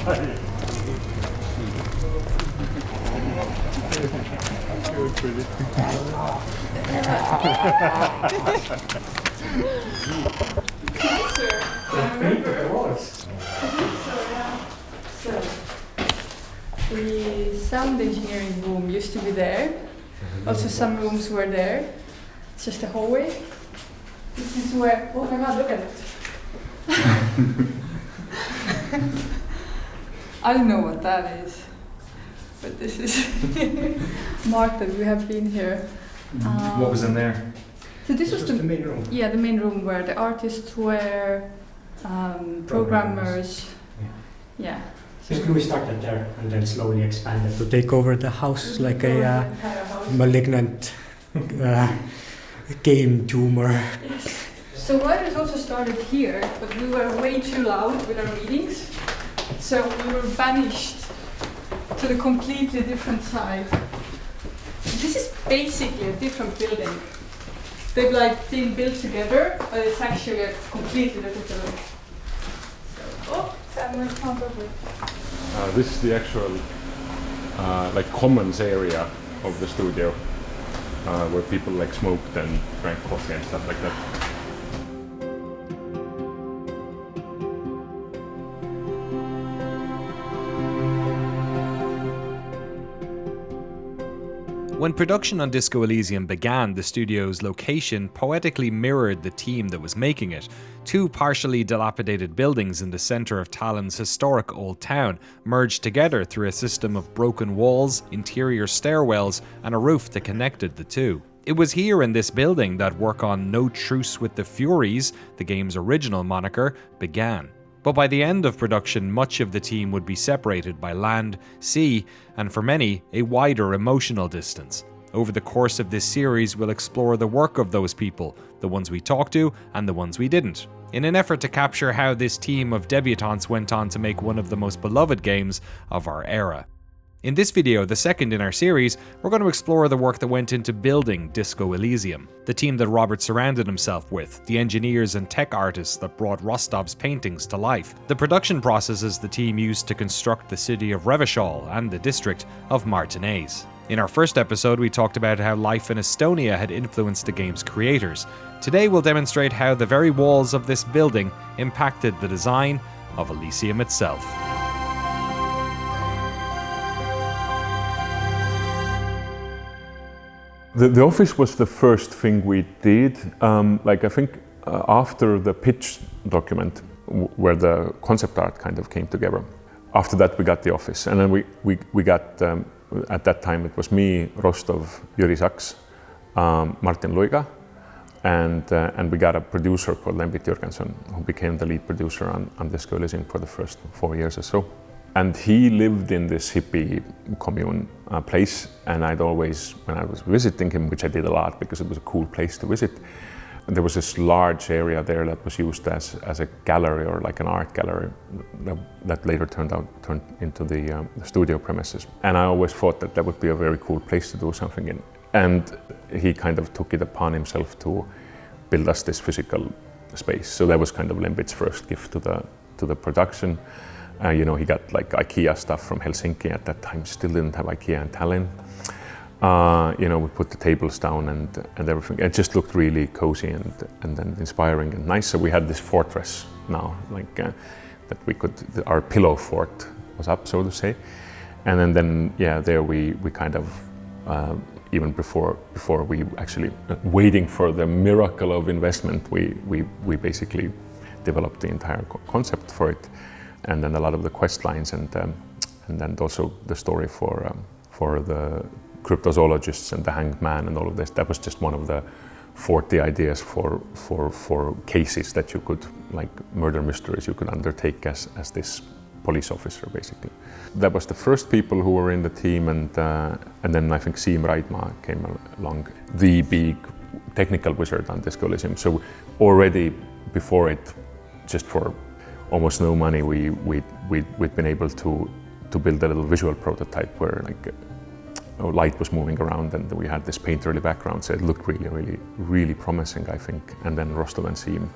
The sound engineering room used to be there. Also some rooms were there. It's just a hallway. This is where, oh my god, look at it. I don't know what that is, but this is marked that we have been here. What was in there? So this was the main room. Yeah, the main room where the artists were, programmers. Yeah. Basically, we started there and then slowly expanded to take over the house like a malignant game tumor. Yes. So writers also started here, but we were way too loud with our meetings, so we were banished to the completely different side. This is basically a different building. They've like been built together, but it's actually a completely different building. So, this is the actual like commons area of the studio, where people like smoked and drank coffee and stuff like that. When production on Disco Elysium began, the studio's location poetically mirrored the team that was making it. Two partially dilapidated buildings in the centre of Tallinn's historic old town merged together through a system of broken walls, interior stairwells, and a roof that connected the two. It was here in this building that work on No Truce with the Furies, the game's original moniker, began. But by the end of production, much of the team would be separated by land, sea, and for many, a wider emotional distance. Over the course of this series, we'll explore the work of those people, the ones we talked to and the ones we didn't, in an effort to capture how this team of debutantes went on to make one of the most beloved games of our era. In this video, the second in our series, we're going to explore the work that went into building Disco Elysium, the team that Robert surrounded himself with, the engineers and tech artists that brought Rostov's paintings to life, the production processes the team used to construct the city of Revachol and the district of Martinez. In our first episode, we talked about how life in Estonia had influenced the game's creators. Today, we'll demonstrate how the very walls of this building impacted the design of Elysium itself. The office was the first thing we did. Like I think after the pitch document, where the concept art kind of came together. After that, we got the office, and then we got at that time it was me, Rostov, Jüri Saks, Martin Luiga, and we got a producer called Lembit Jürgenson, who became the lead producer on Disco Elysium for the first 4 years or so. And he lived in this hippie commune place, and I'd always, when I was visiting him, which I did a lot because it was a cool place to visit, there was this large area there that was used as a gallery or like an art gallery that later turned into the studio premises. And I always thought that would be a very cool place to do something in. And he kind of took it upon himself to build us this physical space. So that was kind of Lembit's first gift to the production. You know, he got like IKEA stuff from Helsinki at that time. Still didn't have IKEA in Tallinn. You know, we put the tables down and everything. It just looked really cozy and then inspiring and nice. So we had this fortress now, like that we could. Our pillow fort was up, so to say. And then yeah, there we kind of even before we actually waiting for the miracle of investment, we basically developed the entire concept for it. And then a lot of the quest lines, and then also the story for the cryptozoologists and the hanged man and all of this. That was just one of the 40 ideas for cases that you could, like murder mysteries, you could undertake as this police officer, basically. That was the first people who were in the team, and then I think Siim Raidma came along, the big technical wizard on Disco Elysium. So already before it, just for almost no money, we'd been able to build a little visual prototype where like light was moving around and we had this painterly background, so it looked really promising, I think. And then Rostov and Siim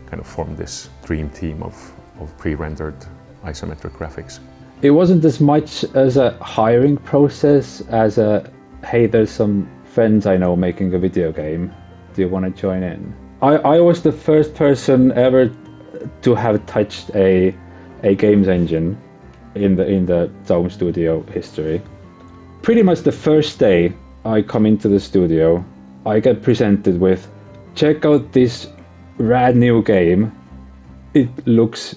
kind of formed this dream team of pre-rendered isometric graphics. It wasn't as much as a hiring process as a, hey, there's some friends I know making a video game. Do you want to join in? I was the first person ever to have touched a games engine in the Dome Studio history. Pretty much the first day I come into the studio, I get presented with, check out this rad new game. It looks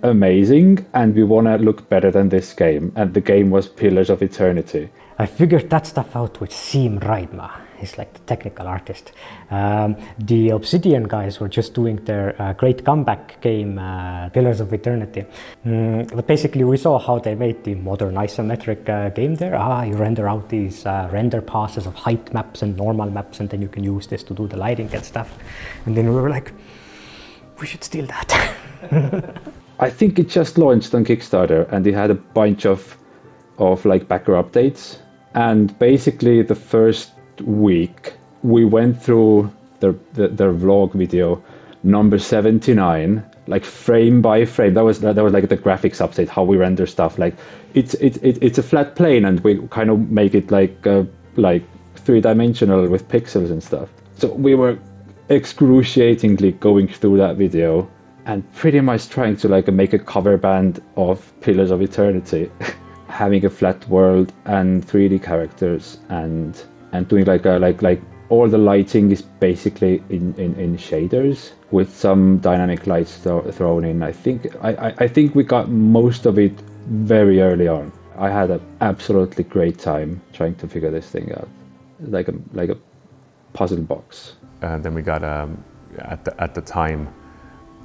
amazing and we want to look better than this game. And the game was Pillars of Eternity. I figured that stuff out with Siim Raidma. He's like the technical artist. The Obsidian guys were just doing their great comeback game, Pillars of Eternity. But basically we saw how they made the modern isometric game there. You render out these render passes of height maps and normal maps, and then you can use this to do the lighting and stuff. And then we were like, we should steal that. I think it just launched on Kickstarter and it had a bunch of like backer updates. And basically the first week we went through their vlog video number 79, like frame by frame. That was like the graphics update, how we render stuff. Like it's a flat plane and we kind of make it like 3-dimensional with pixels and stuff. So we were excruciatingly going through that video and pretty much trying to like make a cover band of Pillars of Eternity. Having a flat world and 3D characters and doing like all the lighting is basically in shaders with some dynamic lights thrown in. I think we got most of it very early on. I had an absolutely great time trying to figure this thing out, like a puzzle box. Then we got at the time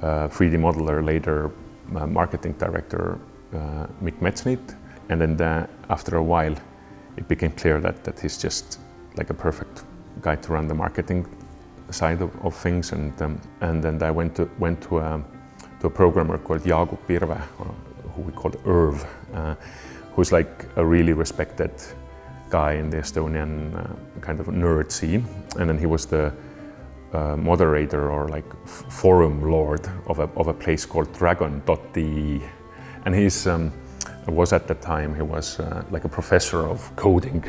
3D modeler, later marketing director Mick Metsnit. And then after a while, it became clear that he's just like a perfect guy to run the marketing side of things. And then I went to a programmer called Jaagup Pirve, who we called Irv, who's like a really respected guy in the Estonian kind of nerd scene. And then he was the moderator or like forum lord of a place called Dragon.de, and he's was at the time he was like a professor of coding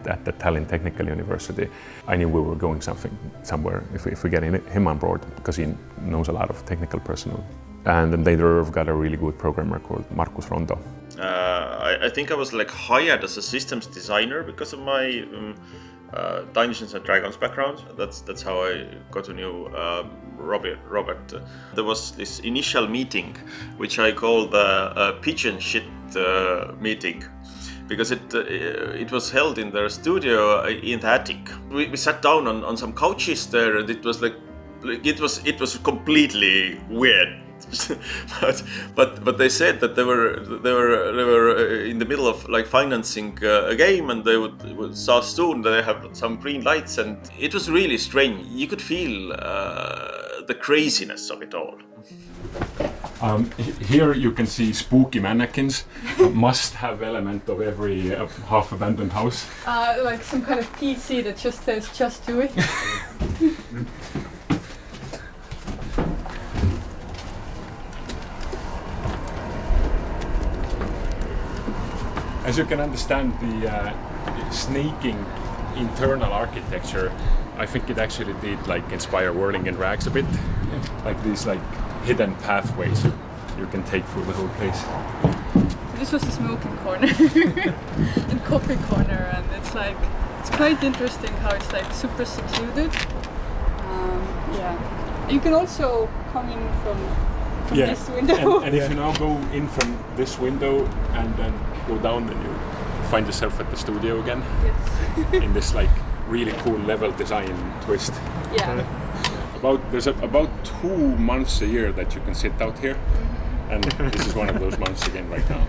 at the Tallinn Technical University. I knew we were going somewhere if we get him on board, because he knows a lot of technical personnel. And then later I've got a really good programmer called Markus Rondo. I think I was like hired as a systems designer because of my Dungeons and Dragons background. That's how I got to know Robert. There was this initial meeting, which I called the pigeon shit meeting, because it was held in their studio in the attic. We sat down on some couches there, and it was like it was completely weird. but they said that they were in the middle of like financing a game, and they would start soon. They have some green lights, and it was really strange. You could feel the craziness of it all. Here you can see spooky mannequins. Must have element of every half abandoned house. Like some kind of PC that just says "just do it." As you can understand, the snaking internal architecture, I think it actually did like inspire Whirling in Rags a bit. Like these like hidden pathways you can take through the whole place. This was the smoking corner and coffee corner, and it's quite interesting how it's like super secluded. Yeah, you can also come in from this window. And if you now go in from this window and then go down, then you find yourself at the studio again. Yes. In this like really cool level design twist. Yeah. There's about 2 months a year that you can sit out here, and this is one of those months again right now.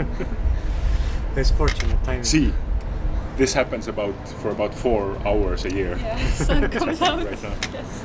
It's fortunate timing. See, this happens for about 4 hours a year. Yeah, the sun comes out. Right now. Yes.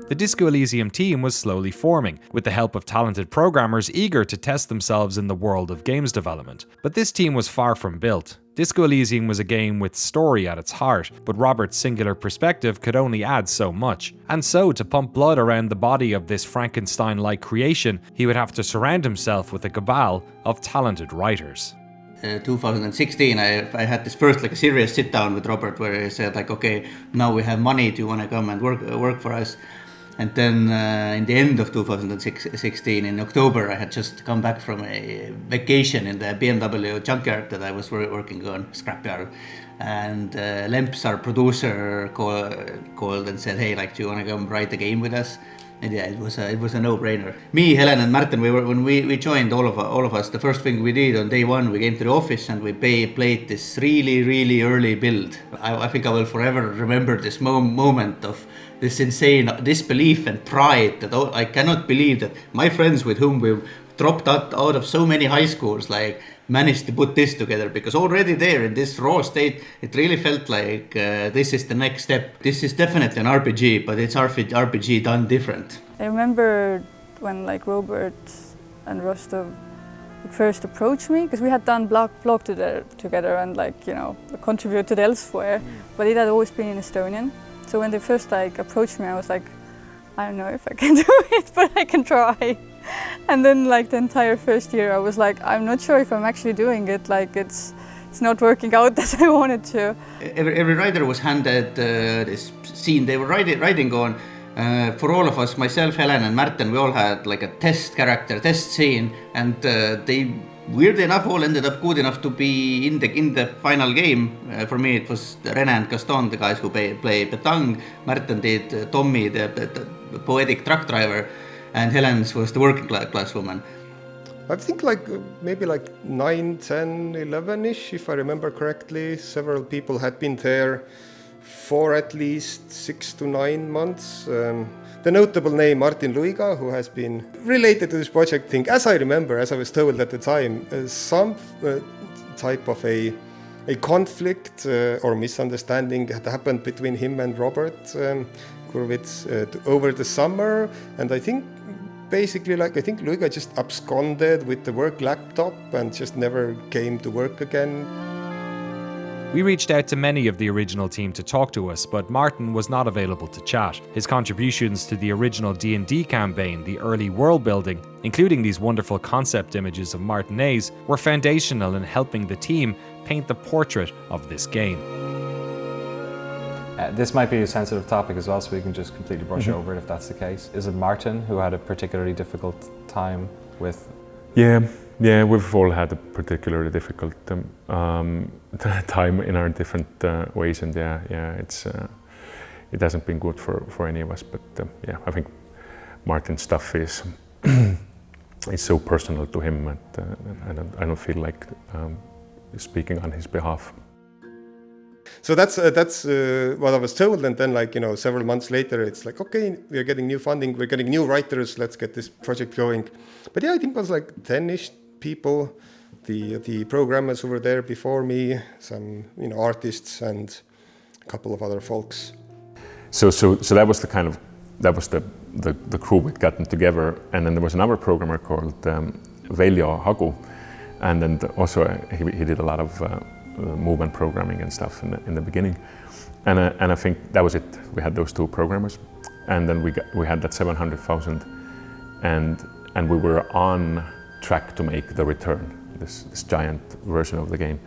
The Disco Elysium team was slowly forming, with the help of talented programmers eager to test themselves in the world of games development. But this team was far from built. Disco Elysium was a game with story at its heart, but Robert's singular perspective could only add so much. And so, to pump blood around the body of this Frankenstein-like creation, he would have to surround himself with a cabal of talented writers. 2016, I had this first like a serious sit down with Robert where he said like, okay, now we have money, do you want to come and work for us? And then in the end of 2016, in October, I had just come back from a vacation in the BMW junkyard that I was working on, scrapyard. And Lemps, our producer, called and said, hey, like, do you want to come write a game with us? And yeah, it was a no-brainer. Me, Helen, and Martin, when we joined, all of us, the first thing we did on day one, we came to the office and we played this really early build. I think I will forever remember this moment of this insane disbelief and pride that I cannot believe that my friends with whom we dropped out of so many high schools like managed to put this together, because already there in this raw state it really felt like this is the next step. This is definitely an RPG, but it's RPG done different. I remember when like Robert and Rostov first approached me, because we had done blog together and like, you know, contributed elsewhere, but it had always been in Estonian. So when they first like approached me, I was like, I don't know if I can do it, but I can try. And then like the entire first year I was like, I'm not sure if I'm actually doing it, like it's not working out as I wanted to. Every writer was handed this scene they were writing on. For all of us, myself, Helen and Martin, we all had like a test scene, and they weirdly enough all ended up good enough to be in the final game. For me it was Rene and Gaston, the guys who play Petang. Martin did Tommy, the poetic truck driver, and Helen's was the working class woman. I think like maybe like 9, 10, 11-ish, if I remember correctly. Several people had been there for at least 6 to 9 months. The notable name Martin Luiga, who has been related to this project thing, as I remember, as I was told at the time, some type of a conflict or misunderstanding had happened between him and Robert Kurwitz over the summer, and I think basically like I think Luiga just absconded with the work laptop and just never came to work again. We reached out to many of the original team to talk to us, but Martin was not available to chat. His contributions to the original D&D campaign, the early world building, including these wonderful concept images of Martinez, were foundational in helping the team paint the portrait of this game. This might be a sensitive topic as well, so we can just completely brush over it if that's the case. Is it Martin who had a particularly difficult time with? Yeah, we've all had a particularly difficult time in our different ways, and it hasn't been good for any of us. But yeah, I think Martin's stuff is so personal to him, and I don't feel like speaking on his behalf. So that's what I was told, and then like, you know, several months later it's like, okay, we're getting new funding, we're getting new writers, let's get this project going. But yeah, I think it was like 10-ish people, the programmers who were there before me, some, you know, artists and a couple of other folks. So that was the crew we'd gotten together, and then there was another programmer called Veljo Hagu, and then also he did a lot of movement programming and stuff in the beginning, and I think that was it. We had those two programmers, and then we had that 700,000, and we were on track to make the return, this giant version of the game,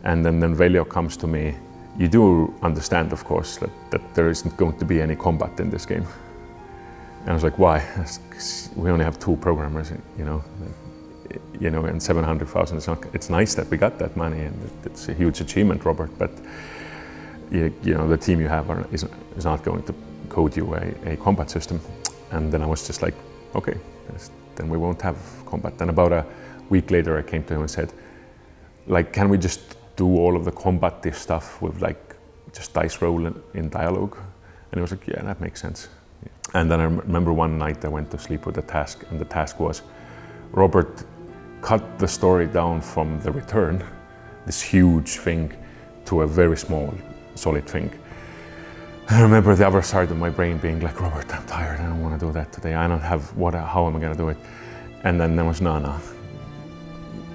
and then Veljo comes to me. You do understand, of course, that there isn't going to be any combat in this game, and I was like, why? We only have 2 programmers, you know, and 700,000. It's nice that we got that money, and it's a huge achievement, Robert. But you know, the team you have is not going to code you a combat system. And then I was just like, okay, then we won't have combat. And about a week later, I came to him and said, like, can we just do all of the combative stuff with like just dice roll in dialogue? And he was like, yeah, that makes sense. And then I remember one night I went to sleep with a task, and the task was, Robert, cut the story down from the return, this huge thing, to a very small, solid thing. I remember the other side of my brain being like, Robert, I'm tired, I don't want to do that today, I don't have, how am I going to do it? And then there was, no,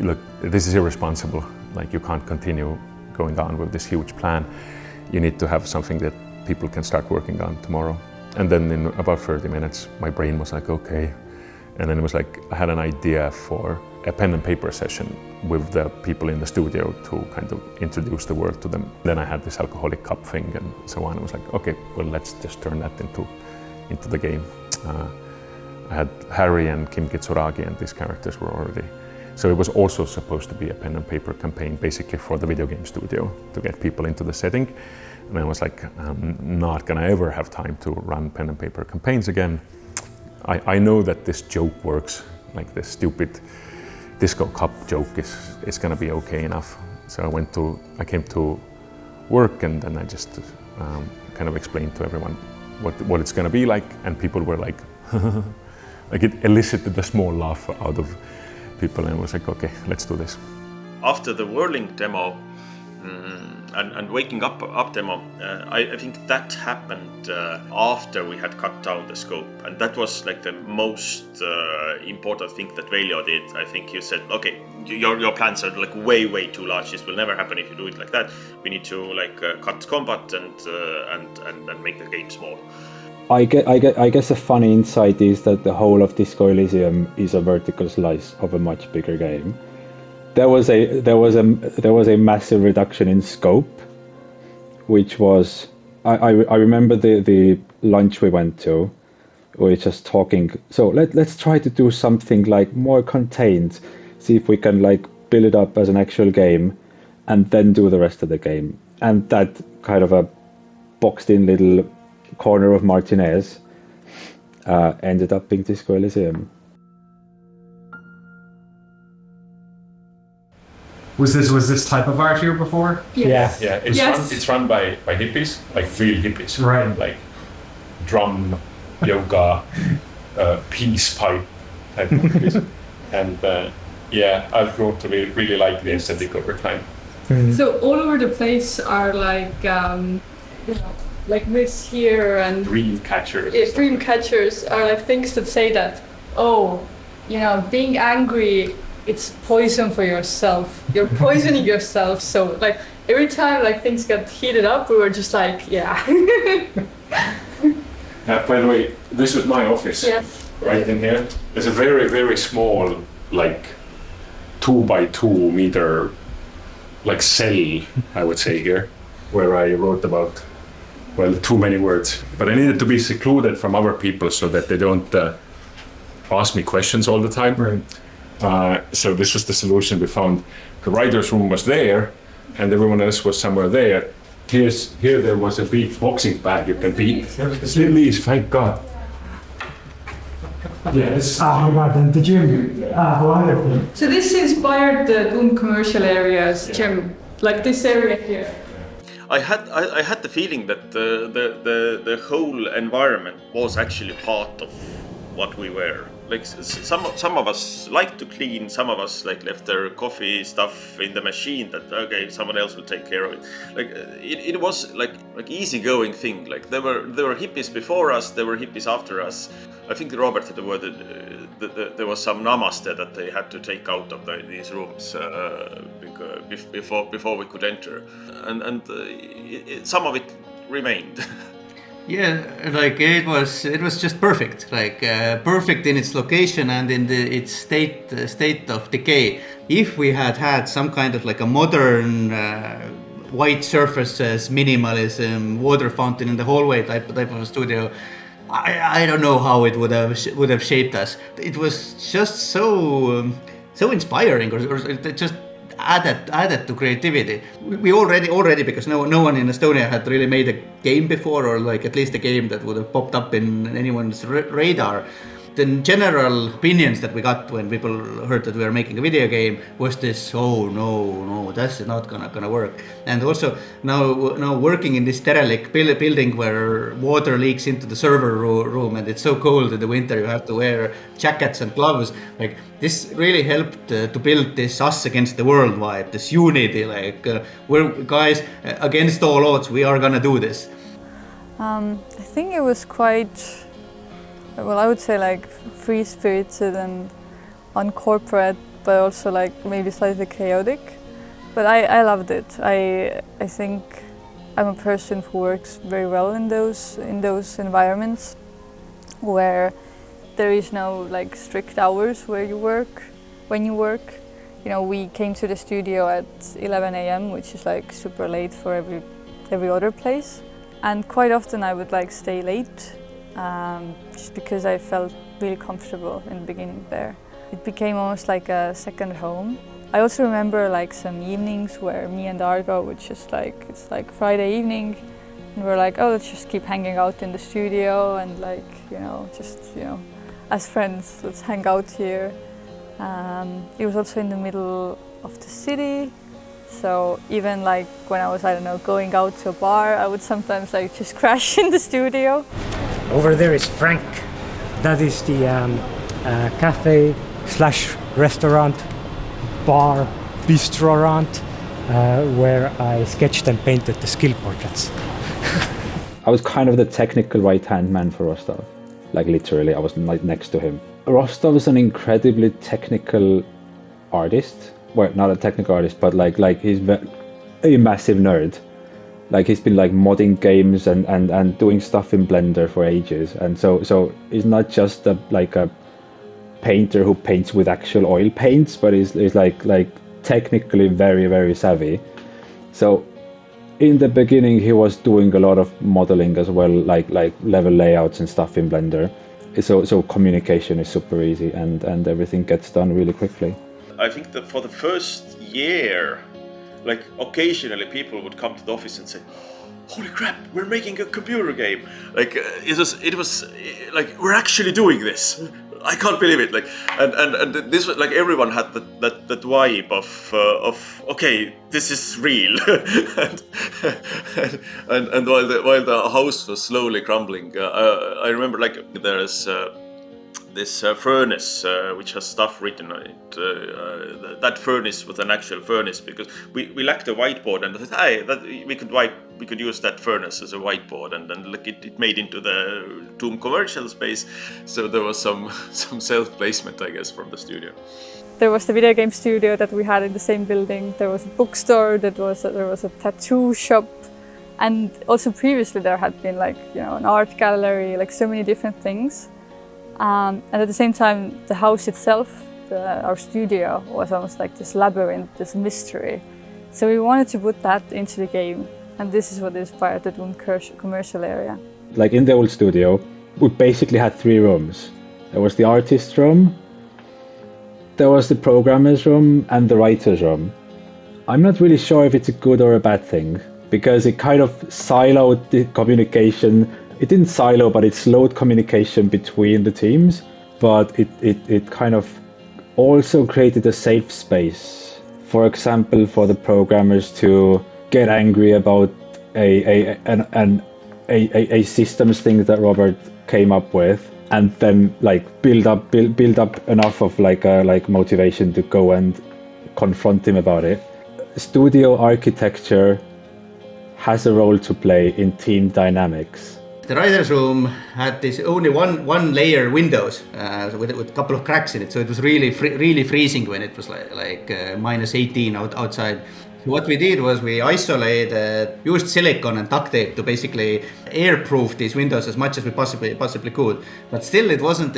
look, this is irresponsible, like you can't continue going on with this huge plan. You need to have something that people can start working on tomorrow. And then in about 30 minutes, my brain was like, okay. And then it was like, I had an idea for a pen and paper session with the people in the studio to kind of introduce the world to them. Then I had this alcoholic cup thing and so on. It was like, okay, well, let's just turn that into the game. I had Harry and Kim Kitsuragi, and these characters were already. So it was also supposed to be a pen and paper campaign, basically for the video game studio, to get people into the setting. And I was like, I'm not gonna ever have time to run pen and paper campaigns again. I know that this joke works, like this stupid disco cup joke is gonna be okay enough. So I came to work, and then I just kind of explained to everyone what it's gonna be like, and people were like, like it elicited a small laugh out of people, and it was like, okay, let's do this. After the whirling demo and waking up demo, I think that happened after we had cut down the scope, and that was like the most important thing that Veljo did. I think you said, okay, your plans are like way too large. This will never happen if you do it like that. We need to like cut combat and make the game small. I guess a funny insight is that the whole of Disco Elysium is a vertical slice of a much bigger game. There was a massive reduction in scope, which was I remember the lunch we went to. We were just talking. So let's try to do something like more contained. See if we can like build it up as an actual game, and then do the rest of the game. And that kind of a boxed-in little corner of Martinez ended up being Disco Elysium. Was this type of art here before? Yes. Yeah. It's run by hippies, like real hippies. Right. Like drum, yoga, peace pipe type of hippies. And I've grown to really like the aesthetic over time. Mm-hmm. So all over the place are like, like this here and dream catchers. Yeah, dream catchers are like things that say that, being angry, it's poison for yourself. You're poisoning yourself. So like every time like things got heated up, we were just like, yeah. By the way, this was my office. Yes. Right in here. There's a very small, like 2 by 2 meter, like cell, I would say here, where I wrote about, too many words. But I needed to be secluded from other people so that they don't ask me questions all the time. Right. So this was the solution we found. The writer's room was there, and everyone else was somewhere there. Here there was a big boxing bag you can beat. It still is, thank God. Yes. Oh my God, and the gym. Wonderful. So this inspired the Doom commercial areas gym, like this area here. I had the feeling that the whole environment was actually part of what we were. Like some of us like to clean, some of us like left their coffee stuff in the machine that okay, someone else will take care of it. Like it was like easygoing thing. Like there were hippies before us, there were hippies after us. I think Robert had the word that there was some namaste that they had to take out of these rooms before we could enter, and some of it remained. Yeah, like it was just perfect, like perfect in its location and in its state of decay. If we had some kind of like a modern white surfaces, minimalism, water fountain in the hallway type of a studio, I don't know how it would have shaped us. It was just so inspiring, or it just added to creativity. We already because no one in Estonia had really made a game before, or like at least a game that would have popped up in anyone's radar. The general opinions that we got when people heard that we were making a video game was this: oh no, that's not gonna work. And also now working in this derelict building where water leaks into the server room and it's so cold in the winter, you have to wear jackets and gloves. Like this really helped to build this us against the world vibe, this unity. Like we're guys against all odds, we are gonna do this. I think it was quite, well, I would say like free-spirited and uncorporate, but also like maybe slightly chaotic. But I loved it. I think I'm a person who works very well in those environments where there is no like strict hours where you work when you work. You know, we came to the studio at 11 a.m., which is like super late for every other place. And quite often I would like stay late just because I felt really comfortable in the beginning there. It became almost like a second home. I also remember like some evenings where me and Argo would just like, it's like Friday evening, and we're like, oh, let's just keep hanging out in the studio and like, you know, just, you know, as friends, let's hang out here. It was also in the middle of the city, so even like when I was, I don't know, going out to a bar, I would sometimes like just crash in the studio. Over there is Frank. That is the cafe slash restaurant, bar, bistrorant, where I sketched and painted the skill portraits. I was kind of the technical right-hand man for Rostov. Like literally, I was like next to him. Rostov is an incredibly technical artist. Well, not a technical artist, but like he's a massive nerd. Like he's been like modding games and doing stuff in Blender for ages. And so he's not just a painter who paints with actual oil paints, but he's like technically very, very savvy. So in the beginning he was doing a lot of modeling as well, like level layouts and stuff in Blender. So communication is super easy and everything gets done really quickly. I think that for the first year, like occasionally people would come to the office and say, holy crap, we're making a computer game. Like it was like, we're actually doing this. I can't believe it. Like, and this was like, everyone had that vibe of okay, this is real. and while the house was slowly crumbling, I remember like there's this furnace which has stuff written on it. That furnace was an actual furnace because we lacked a whiteboard, and I said, hey, we could use that furnace as a whiteboard, and then like it made into the Doom commercial space. So there was some self-placement, I guess, from the studio. There was the video game studio that we had in the same building. There was a bookstore. There was a tattoo shop, and also previously there had been like, you know, an art gallery, like so many different things. And at the same time, the house itself, our studio, was almost like this labyrinth, this mystery. So we wanted to put that into the game, and this is what inspired the Doom commercial area. Like in the old studio, we basically had 3 rooms. There was the artist room, there was the programmer's room, and the writer's room. I'm not really sure if it's a good or a bad thing, because it kind of siloed the communication. It didn't silo, but it slowed communication between the teams, but it kind of also created a safe space. For example, for the programmers to get angry about a systems thing that Robert came up with, and then like build up enough of like motivation to go and confront him about it. Studio architecture has a role to play in team dynamics. The writer's room had this only one layer windows with a couple of cracks in it, so it was really freezing when it was like minus 18 outside. So what we did was we used silicone and duct tape to basically airproof these windows as much as we possibly could. But still, it wasn't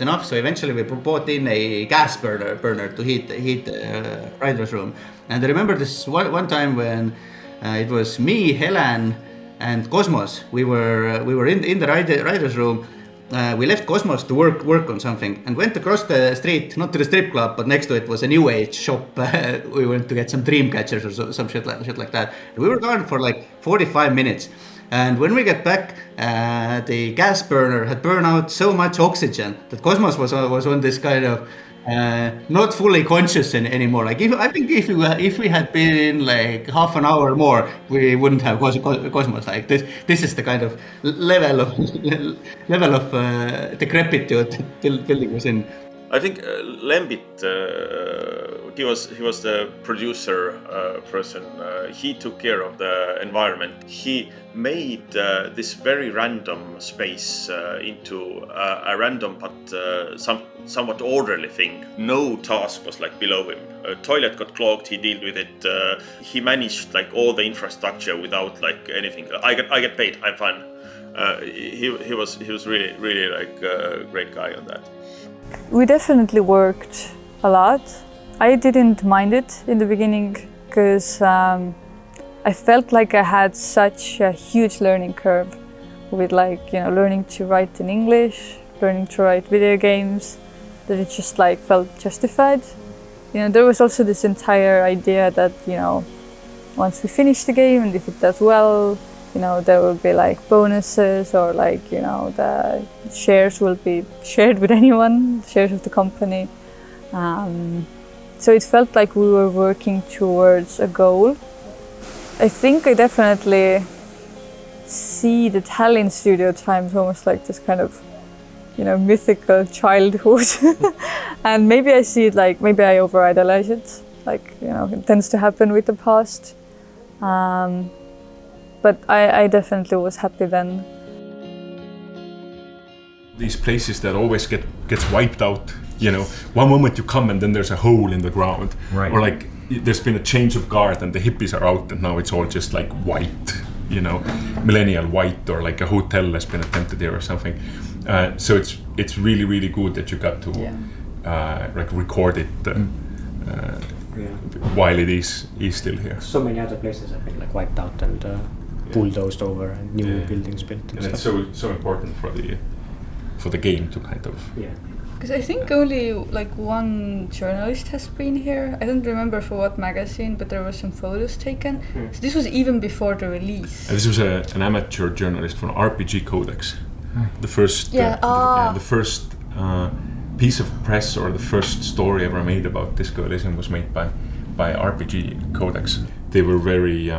enough. So eventually, we brought in a gas burner to heat the writer's room. And I remember this one time when it was me, Helen, and Cosmos. We were in the writer's room. We left Cosmos to work on something and went across the street, not to the strip club, but next to it was a new age shop. We went to get some dream catchers or some shit like that. We were gone for like 45 minutes. And when we get back, the gas burner had burned out so much oxygen that Cosmos was on this kind of not fully conscious anymore. Like I think if we had been like half an hour more, we wouldn't have Cosmos. Like this is the kind of level of decrepitude building was in. I think Lembit, he was the producer person. He took care of the environment. He made this very random space into a random but somewhat orderly thing. No task was like below him. A toilet got clogged, he dealt with it. He managed like all the infrastructure without like anything. I get paid, I'm fine. He was really like a great guy on that. We definitely worked a lot. I didn't mind it in the beginning because I felt like I had such a huge learning curve with learning to write in English, learning to write video games, that it just like felt justified. There was also this entire idea that, once we finish the game and if it does well, there will be like bonuses or like, the shares will be shared with anyone, shares of the company. So it felt like we were working towards a goal. I think I definitely see the Tallinn studio times almost like this kind of, mythical childhood. And maybe I see it like, maybe I over-idolize it. Like, it tends to happen with the past. But I definitely was happy then. These places that always gets wiped out, one moment you come and then there's a hole in the ground. Right. Or like there's been a change of guard and the hippies are out and now it's all just like white, millennial white, or like a hotel has been attempted there or something. So it's really, really good that you got to record it while it is still here. So many other places have been like wiped out and bulldozed over and new buildings built. And it's so important for the game to kind of. Yeah. Because I think only like one journalist has been here. I don't remember for what magazine, but there were some photos taken. So this was even before the release. And this was an amateur journalist from RPG Codex. The first, the first piece of press or the first story ever made about Disco Elysium was made by RPG Codex. They were very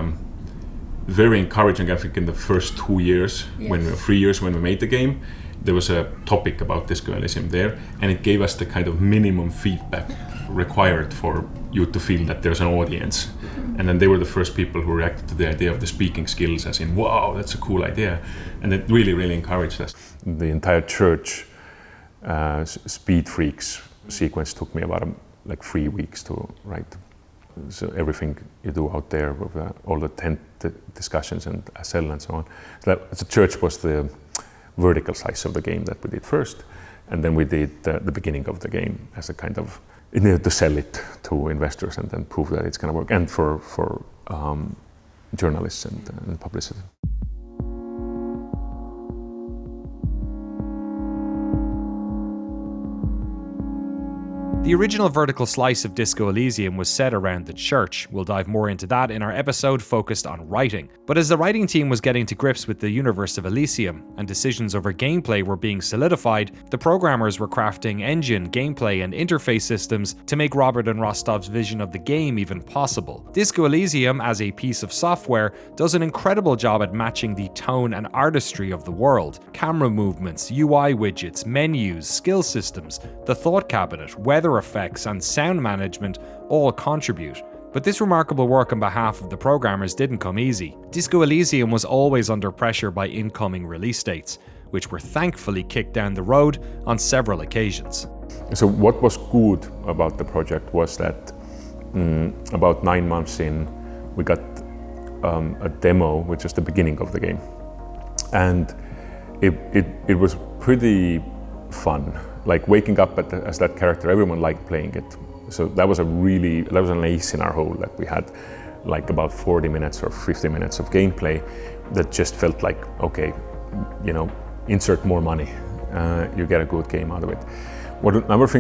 encouraging. I think in the first 2 years, 3 years when we made the game, there was a topic about Disco Elysium there, and it gave us the kind of minimum feedback required for you to feel that there's an audience. And then they were the first people who reacted to the idea of the speaking skills, as in, wow, that's a cool idea. And it really, really encouraged us. The entire church Speed Freaks sequence took me about 3 weeks to write. So everything you do out there with all the tent discussions and SL and so on. So the church was the vertical size of the game that we did first, and then we did the beginning of the game as a kind of, to sell it to investors and then prove that it's going to work, and for journalists and publicists. The original vertical slice of Disco Elysium was set around the church. We'll dive more into that in our episode focused on writing. But as the writing team was getting to grips with the universe of Elysium, and decisions over gameplay were being solidified, the programmers were crafting engine, gameplay, and interface systems to make Robert and Rostov's vision of the game even possible. Disco Elysium, as a piece of software, does an incredible job at matching the tone and artistry of the world. Camera movements, UI widgets, menus, skill systems, the thought cabinet, weather effects, and sound management all contribute. But this remarkable work on behalf of the programmers didn't come easy. Disco Elysium was always under pressure by incoming release dates, which were thankfully kicked down the road on several occasions. So what was good about the project was that about 9 months in, we got a demo, which was the beginning of the game. And it was pretty fun. Like waking up as that character, everyone liked playing it. So that was an ace in our hole, that we had like about 40 minutes or 50 minutes of gameplay that just felt like, okay, insert more money, you get a good game out of it. Another good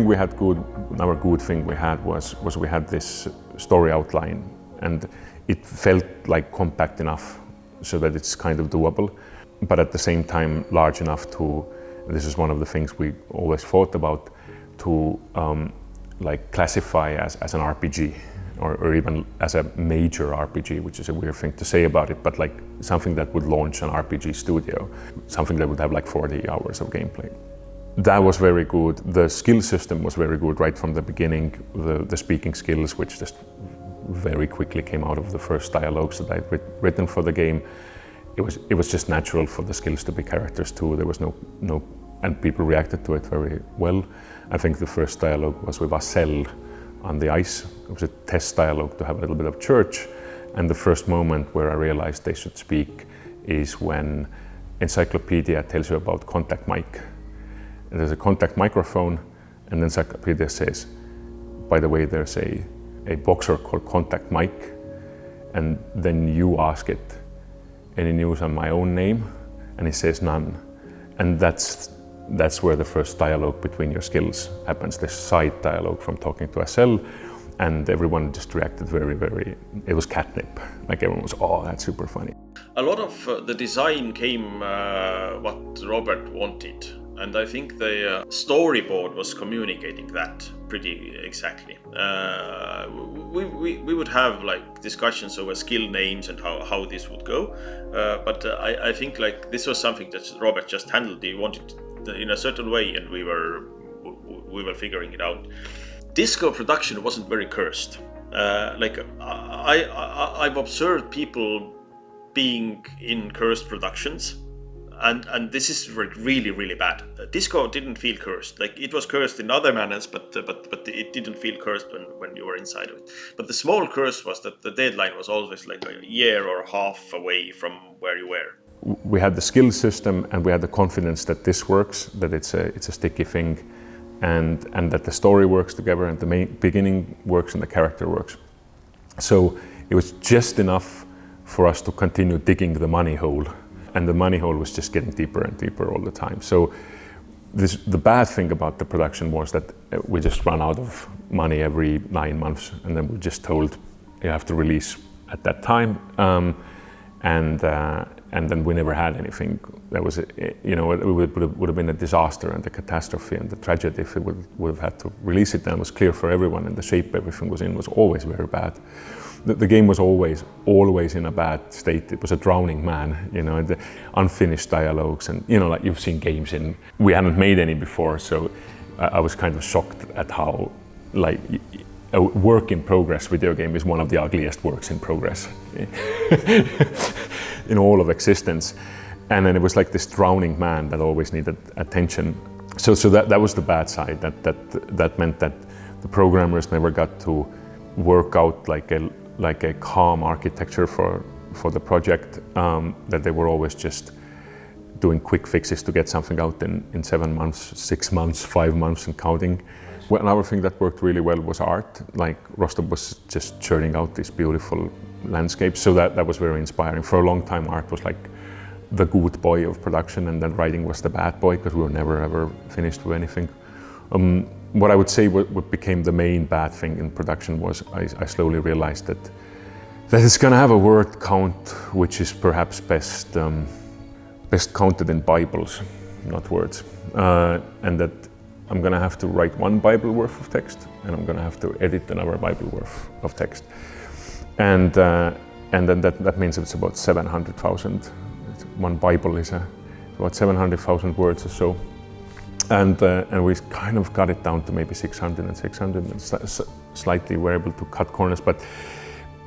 thing we had was we had this story outline, and it felt like compact enough so that it's kind of doable, but at the same time large enough to, this is one of the things we always thought about, to classify as an RPG, or even as a major RPG, which is a weird thing to say about it, but like something that would launch an RPG studio, something that would have like 40 hours of gameplay. that was very good. The skill system was very good right from the beginning. The speaking skills, which just very quickly came out of the first dialogues that I'd written for the game. It was just natural for the skills to be characters too. There was no, and people reacted to it very well. I think the first dialogue was with Acel on the ice. It was a test dialogue to have a little bit of church. And the first moment where I realized they should speak is when Encyclopedia tells you about contact mic. And there's a contact microphone, and Encyclopedia says, by the way, there's a boxer called Contact Mike, and then you ask it, any news on my own name? And he says none. And that's where the first dialogue between your skills happens, this side dialogue from talking to Acel, and everyone just reacted very, it was catnip. Like everyone was, oh, that's super funny. A lot of the design came what Robert wanted. And I think the storyboard was communicating that pretty exactly. We would have like discussions over skill names and how this would go. But I think like this was something that Robert just handled. He wanted it in a certain way, and we were figuring it out. Disco production wasn't very cursed. I've observed people being in cursed productions. And this is really bad. Disco didn't feel cursed. Like it was cursed in other manners, but it didn't feel cursed when you were inside of it. But the small curse was that the deadline was always like a year or a half away from where you were. We had the skill system, and we had the confidence that this works, that it's a sticky thing, and that the story works together, and the main beginning works, and the character works. So it was just enough for us to continue digging the money hole. And the money hole was just getting deeper and deeper all the time. So the bad thing about the production was that we just ran out of money every 9 months, and then we just told you have to release at that time, and then we never had anything. That was, it would have been a disaster and a catastrophe and a tragedy if we would have had to release it. Then it was clear for everyone, and the shape everything was in was always very bad. The game was always in a bad state. It was a drowning man, the unfinished dialogues, and like you've seen games we hadn't made any before, so I was kind of shocked at how like a work in progress video game is one of the ugliest works in progress in all of existence. And then it was like this drowning man that always needed attention. So that was the bad side. That meant that the programmers never got to work out like a calm architecture for the project, that they were always just doing quick fixes to get something out in 7 months, 6 months, 5 months and counting. Well, another thing that worked really well was art. Like Rostov was just churning out these beautiful landscapes, so that was very inspiring. For a long time art was like the good boy of production, and then writing was the bad boy, because we were never ever finished with anything. What I would say what became the main bad thing in production was I slowly realized that it's going to have a word count which is perhaps best counted in Bibles, not words, and that I'm going to have to write one Bible worth of text, and I'm going to have to edit another Bible worth of text, and then that means it's about 700,000. One Bible is about 700,000 words or so. And we kind of got it down to maybe 600 and 600, and slightly were able to cut corners. But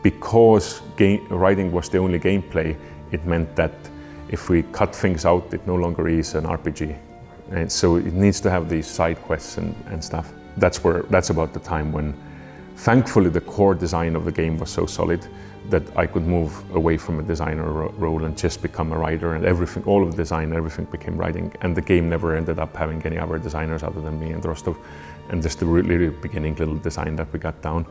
because writing was the only gameplay, it meant that if we cut things out, it no longer is an RPG. And so it needs to have these side quests and stuff. That's about the time when, thankfully, the core design of the game was so solid that I could move away from a designer role and just become a writer, and everything, all of the design, everything became writing, and the game never ended up having any other designers other than me and Rostov, and just the really beginning little design that we got down,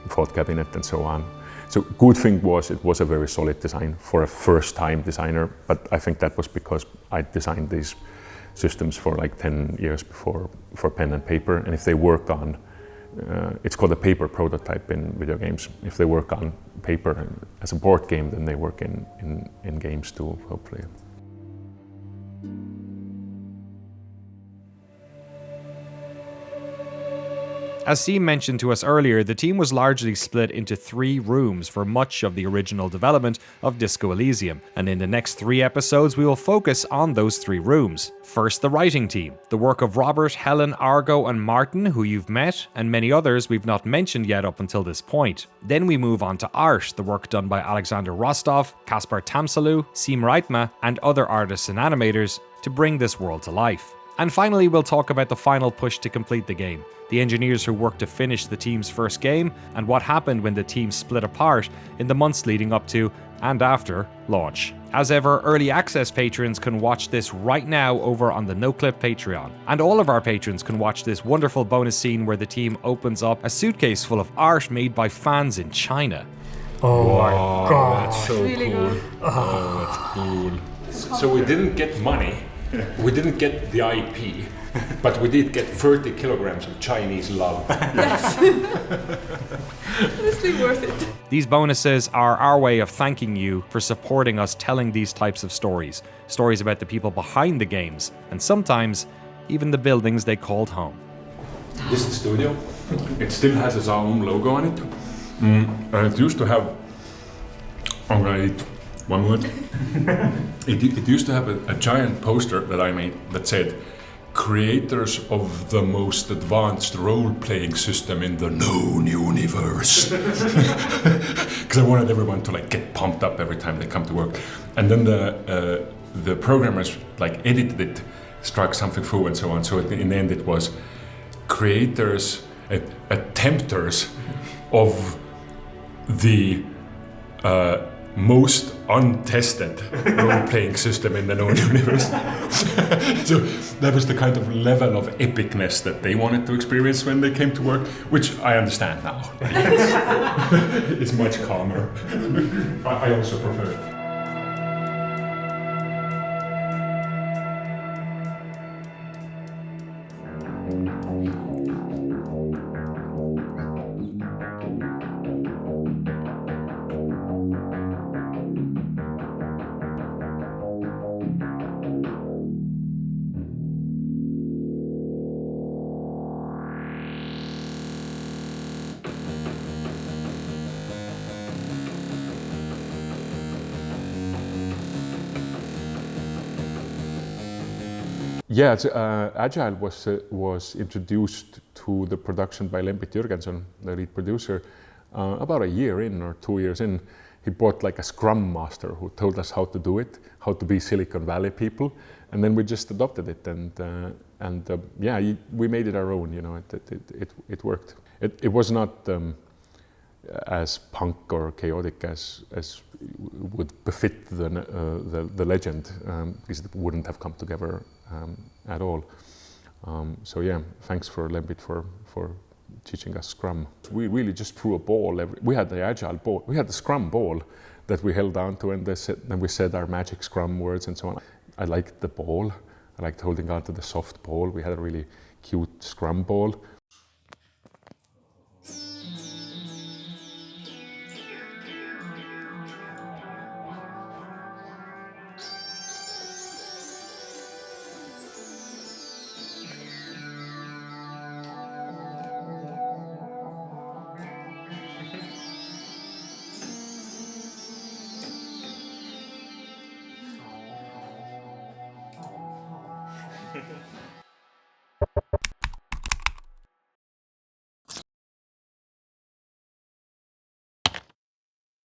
thought cabinet and so on. So good thing was it was a very solid design for a first-time designer, but I think that was because I designed these systems for like 10 years before for pen and paper, and if they work on it's called a paper prototype in video games. If they work on paper as a board game, then they work in games too, hopefully. As Siim mentioned to us earlier, the team was largely split into 3 rooms for much of the original development of Disco Elysium, and in the next 3 episodes we will focus on those 3 rooms. First, the writing team, the work of Robert, Helen, Argo and Martin, who you've met, and many others we've not mentioned yet up until this point. Then we move on to art, the work done by Alexander Rostov, Kaspar Tamsalu, Siim Reitma and other artists and animators to bring this world to life. And finally, we'll talk about the final push to complete the game, the engineers who worked to finish the team's first game, and what happened when the team split apart in the months leading up to and after launch. As ever, early access patrons can watch this right now over on the Noclip Patreon. And all of our patrons can watch this wonderful bonus scene where the team opens up a suitcase full of art made by fans in China. Oh my god. That's so Really cool. good. Oh, that's cool. So we didn't get money, we didn't get the IP, but we did get 30 kilograms of Chinese love. Yes. Honestly worth it. These bonuses are our way of thanking you for supporting us telling these types of stories. Stories about the people behind the games, and sometimes even the buildings they called home. This is the studio. It still has its own logo on it. It used to have, I'm gonna eat one word. It used to have a giant poster that I made that said, "Creators of the most advanced role-playing system in the known universe." Because I wanted everyone to like get pumped up every time they come to work. And then the programmers like edited it, struck something through and so on. So in the end it was creators, attempters of the most untested role-playing system in the known universe. So that was the kind of level of epicness that they wanted to experience when they came to work, which I understand now. It's much calmer. I also prefer it. Yeah, Agile was introduced to the production by Lembit Jürgenson, the lead producer, about a year in or 2 years in. He brought like a Scrum Master who told us how to do it, how to be Silicon Valley people, and then we just adopted it. And yeah, we made it our own. You know, it worked. It was not as punk or chaotic as would befit the legend, because it wouldn't have come together at all. So yeah, thanks for Lembit for teaching us Scrum. We really just threw a ball. We had the Agile ball, we had the Scrum ball that we held on to, and then we said our magic Scrum words and so on. I liked the ball. I liked holding on to the soft ball. We had a really cute Scrum ball.